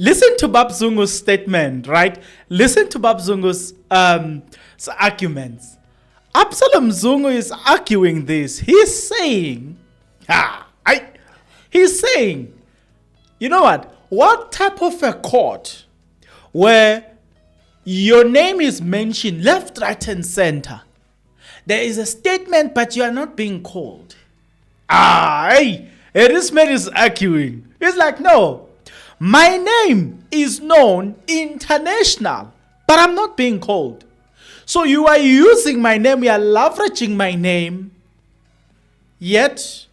listen to Bab Zungu's statement, right? Listen to Bab Zungu's arguments. Absolom Zungu is arguing this. He's saying, you know what? What type of a court where your name is mentioned left, right, and center? There is a statement, but you are not being called. This man is arguing. It's like, no, my name is known international, but I'm not being called. So you are using my name, you are leveraging my name, yet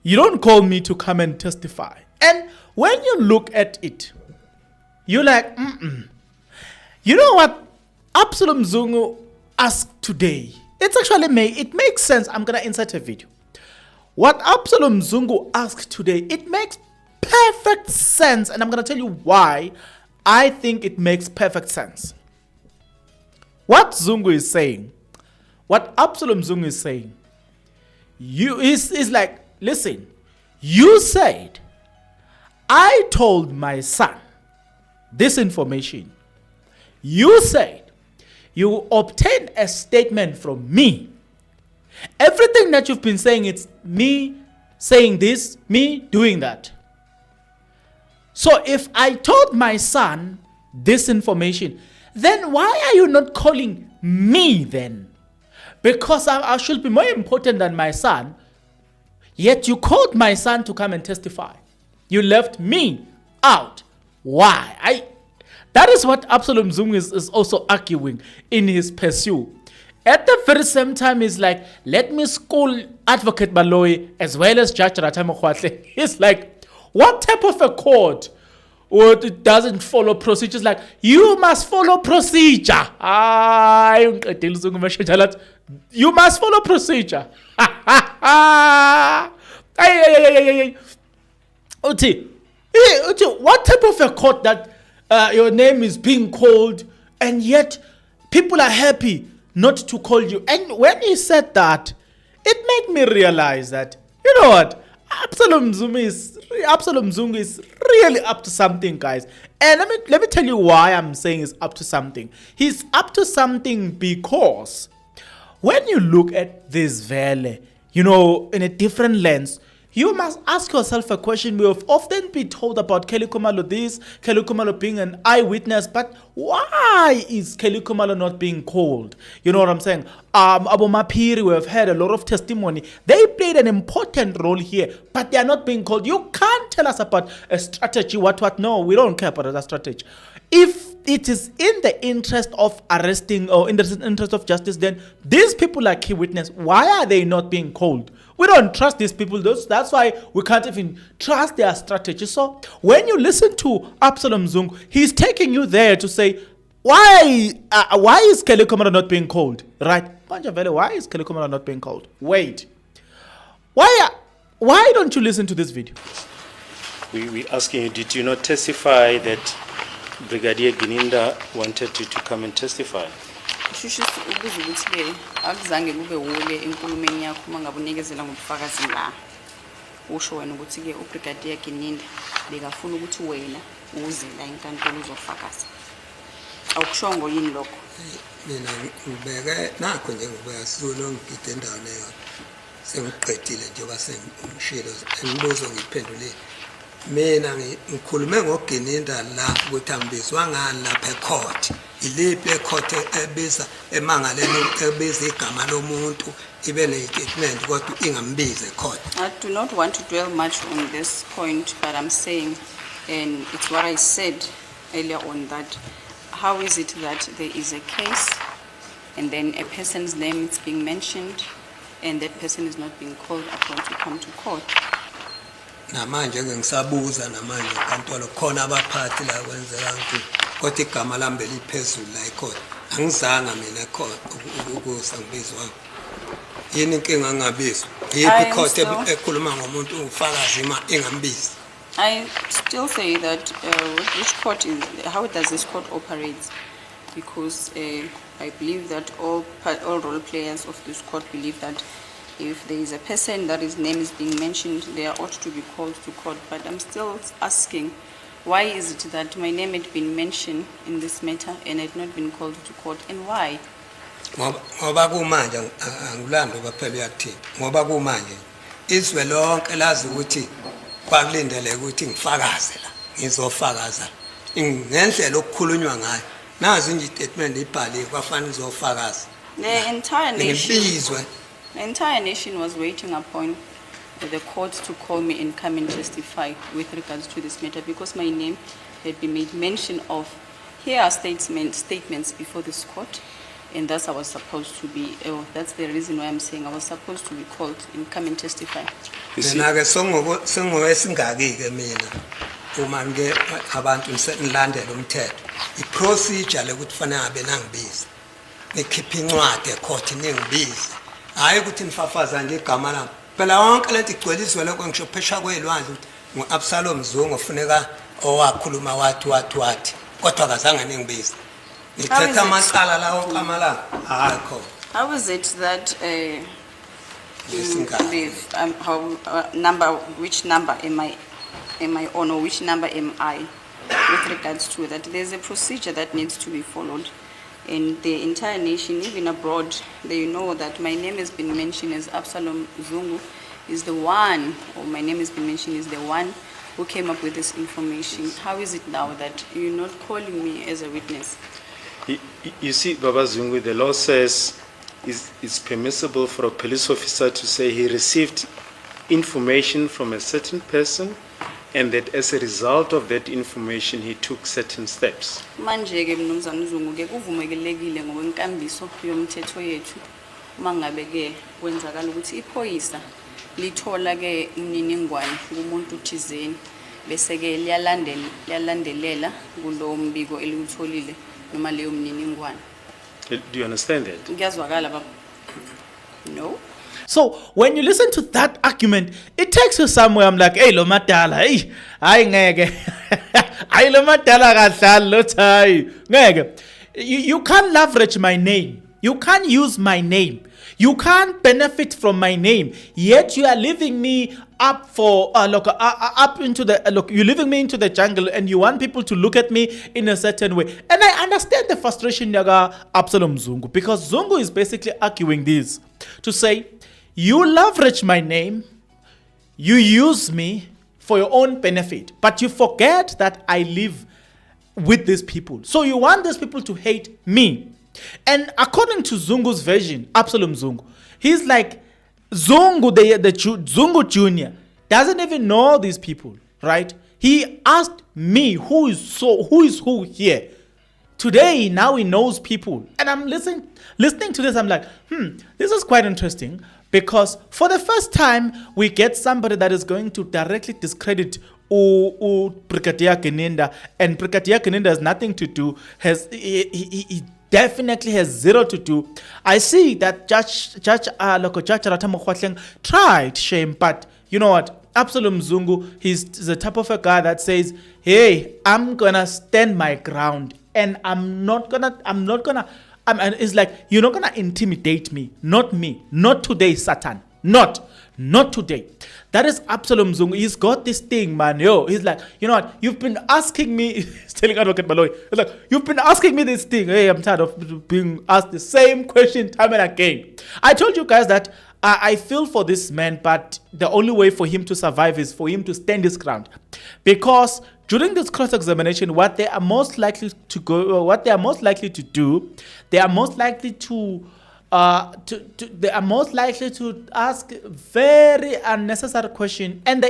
you don't call me to come and testify. And when you look at it, you're like, You know what Absolom Zungu asked today? It's actually it makes sense. I'm going to insert a video. What Absolom Zungu asked today, it makes perfect sense. And I'm going to tell you why I think it makes perfect sense. What Zungu is saying, what Absolom Zungu is saying, is like, listen, you said, I told my son this information. You said, you obtained a statement from me. Everything that you've been saying, it's me saying this, me doing that. So if I told my son this information, then why are you not calling me then? Because I should be more important than my son. Yet you called my son to come and testify. You left me out. Why? That is what Absolom Zungu is also arguing in his pursuit. At the very same time, he's like, let me school Advocate Baloyi as well as Judge Ratha. He's like, what type of a court it doesn't follow procedures? Like, you must follow procedure. You must follow procedure. What type of a court that your name is being called and yet people are happy not to call you? And when he said that, it made me realize that, you know what, Absolom Zungu is really up to something, guys. And let me tell you why I'm saying he's up to something. He's up to something because when you look at this valley, you know, in a different lens, you must ask yourself a question. We have often been told about Kelly Khumalo this, Kelly Khumalo being an eyewitness, but why is Kelly Khumalo not being called? You know what I'm saying? Abu Mapiri, we have heard a lot of testimony. They played an important role here, but they are not being called. You can't tell us about a strategy, what. No, we don't care about that strategy. If it is in the interest of arresting or in the interest of justice, then these people are key witnesses. Why are they not being called? We don't trust these people. That's why we can't even trust their strategy. So when you listen to Absolom Zungu, he's taking you there to say, why is Kelly Khumalo not being called? Right? Why is Kelly Khumalo not being called? Wait. Why don't you listen to this video? We asking you, did you not testify that Brigadier Gininda wanted you to come and testify? Shushu ukuze ukuthi ke akuzange kube wole enkulumeni yakho mangabunikezela ngobufakazi la. Usho wena ukuthi ke uBrigadier Gininda bekafuna ukuthi wena uze la enkantolo uzofakaza. Awukushongo yini lokho? Mina ngibeke nakho nje ngoba sizolo ngide endawo leyo. Sengiqedile njengoba sengishilo imibuzo ngiphendule. Mina ngikhulume ngoGininda la ukuthi angibizwa ngani lapha ecourt. Iliphi ecourt ebiza emangaleni ebiza igama lomuntu ibe ne-statement kodwa ingambize ecourt. I do not want to dwell much on this point, but I'm saying, and it's what I said earlier on, that how is it that there is a case and then a person's name is being mentioned and that person is not being called upon to come to court? Namanje ngisabuza namanje kantolo khona abaphathi la kwenzeka ukuthi kodwa igama lami beliphezulu la ecourt angizanga mina ecourt ukusangibizwa yini inkinga ngabizwa yiphi court ekhuluma ngomuntu ufakazi engambizi. I still say that which court is, how does this court operate? Because I believe that all role players of this court believe that if there is a person that his name is being mentioned, they ought to be called to court. But I'm still asking, why is it that my name had been mentioned in this matter and had not been called to court, and why? Ngoba kumanje angulando baphela uyakuthini ngoba kumanje izwe lonke lazi ukuthi kwakulindele ukuthi ngifakaze la ngizofakaza ngendlela okukhulunywa ngayo nazi nje statement ibhaliwe kwafanele uzofakaza The entire nation was waiting upon the court to call me and come and testify with regards to this matter because my name had been made mention of. Here are statements before this court, and thus I was supposed to be, that's the reason why I'm saying I was supposed to be called and come and testify. Mina-ke sengingeke mina uma ngike abantu ngilandela umthetho i-procedure lekuthi fanele ngabe nangibiza ngikhipha incwadi ecourt ningibize hayi ukuthi nifafaza nje igama lami phela wonke lento igcweliswe lokho ngisho phesha kwelwandle ukuthi ngu-Absolom Zungu ofuneka owakhuluma wathi kodwa akazange ningibize ngithetha amacala lawo kamala akho. How is it that which number am I on, or which number am I with regards to that? There's a procedure that needs to be followed, and the entire nation, even abroad, they know that my name has been mentioned as Absolom Zungu is the one, or my name has been mentioned as the one who came up with this information. How is it now that you're not calling me as a witness? You see, Baba Zungu, the law says it's permissible for a police officer to say he received information from a certain person and that as a result of that information he took certain steps. Manje ke mnumzana uZungu ke kuvumelekile ngokwenkambiso yomthetho yethu uma ngabe ke kwenzakala ukuthi iphoyisa lithola ke umniningwane kumuntu thizeni bese ke liyalandelela kulo mbiko eliwutholile noma leyo mniningwane. Do you understand that? Ngiyazwakala baba? No. So when you listen to that argument, it takes you somewhere. I'm like, hey, lo madala, hey, hayi ngeke. Hayi lo madala kahlali lo thayi. Ngeke. You can't leverage my name. You can't use my name. You can't benefit from my name. Yet you are leaving me up for up into the you're leaving me into the jungle, and you want people to look at me in a certain way. And I understand the frustration yaga Absolom Zungu, because Zungu is basically arguing this to say, you leverage my name, you use me for your own benefit, but you forget that I live with these people. So you want these people to hate me. And according to Zungu's version, Absolom Zungu, he's like, Zungu, Zungu Jr. doesn't even know these people, right? He asked me who is who here. Today, now he knows people. And I'm listening to this, I'm like, this is quite interesting, because for the first time, we get somebody that is going to directly discredit Brigadier Gininda, and Brigadier Gininda has nothing to do, he definitely has zero to do. I see that Judge Ratha tried shame, but you know what? Absolom Zungu, he's the type of a guy that says, hey, I'm gonna stand my ground, and it's like, you're not gonna intimidate me, not today, Satan, not today. That is Absolom Zungu. He's got this thing, man. He's like, you know what? You've been asking me. He's telling Advocate Baloyi. He's like, you've been asking me this thing. Hey, I'm tired of being asked the same question time and again. I told you guys that I feel for this man, but the only way for him to survive is for him to stand his ground, because during this cross-examination, what they are most likely to do, they are most likely to ask very unnecessary question, and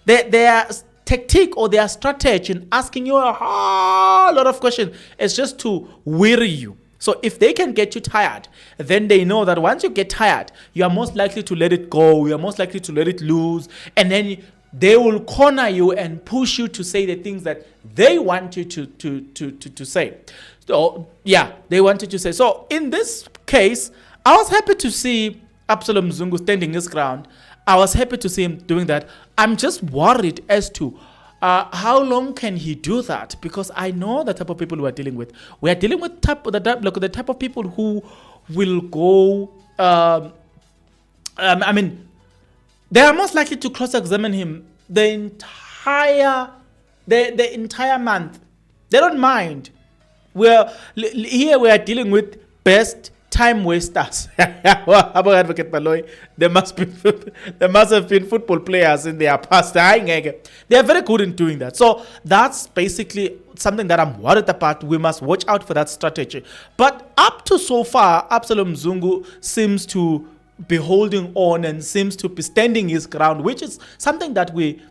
their tactic or their strategy in asking you a whole lot of questions is just to weary you. So if they can get you tired, then they know that once you get tired, you are most likely to let it go, you are most likely to let it loose, and then they will corner you and push you to say the things that they want you to say. So yeah, they wanted to say. So in this case, I was happy to see Absolom Zungu standing his ground. I was happy to see him doing that. I'm just worried as to how long can he do that? Because I know the type of people we are dealing with. We are dealing with the type of people who will go. They are most likely to cross-examine him the entire the entire month. They don't mind. Here we are dealing with best time wasters. Advocate Baloyi, there must have been football players in their past. They are very good in doing that. So that's basically something that I'm worried about. We must watch out for that strategy. But up to so far, Absolom Zungu seems to be holding on and seems to be standing his ground, which is something that we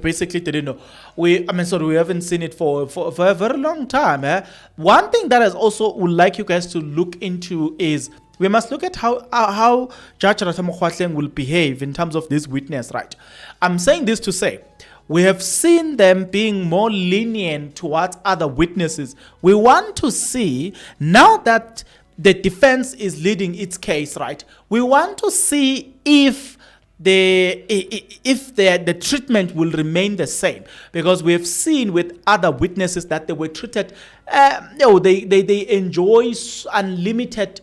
basically didn't know. We haven't seen it for a very long time. One thing that I also would like you guys to look into is we must look at how Judge Ratha will behave in terms of this witness, right? I'm saying this to say we have seen them being more lenient towards other witnesses. We want to see, now that the defense is leading its case, right? We want to see if the treatment will remain the same, because we have seen with other witnesses that they were treated, they enjoy unlimited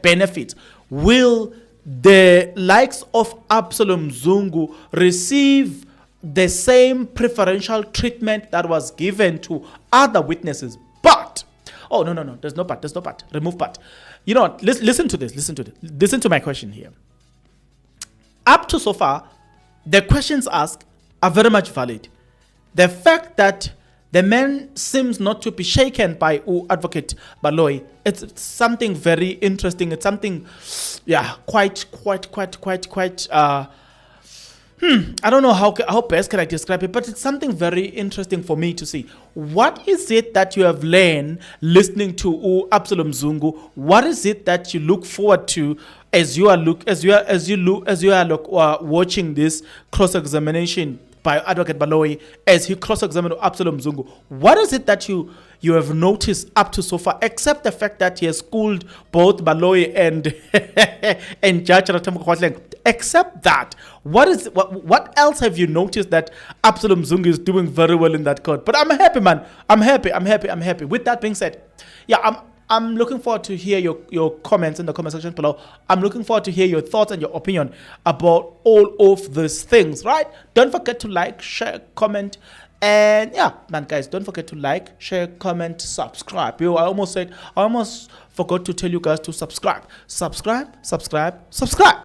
benefits. Will the likes of Absolom Zungu receive the same preferential treatment that was given to other witnesses? But oh, no, there's no but, remove but. You know what, listen to my question here. Up to so far, the questions asked are very much valid. The fact that the man seems not to be shaken by Advocate Baloyi, it's something very interesting. It's something, quite, I don't know how best can I describe it, but it's something very interesting for me to see. What is it that you have learned listening to Absolom Zungu? What is it that you look forward to as you are watching this cross-examination by Advocate Baloyi as he cross-examined Absolom Zungu? What is it that you have noticed up to so far, except the fact that he has schooled both Baloyi and Judge Ratha? Except that, what else have you noticed that Absolom Zungu is doing very well in that court? But I'm happy, man. I'm happy. With that being said, I'm looking forward to hear your comments in the comment section below. I'm looking forward to hear your thoughts and your opinion about all of these things, right? Don't forget to like, share, comment, and guys, don't forget to like, share, comment, subscribe. I almost forgot to tell you guys to subscribe. Subscribe.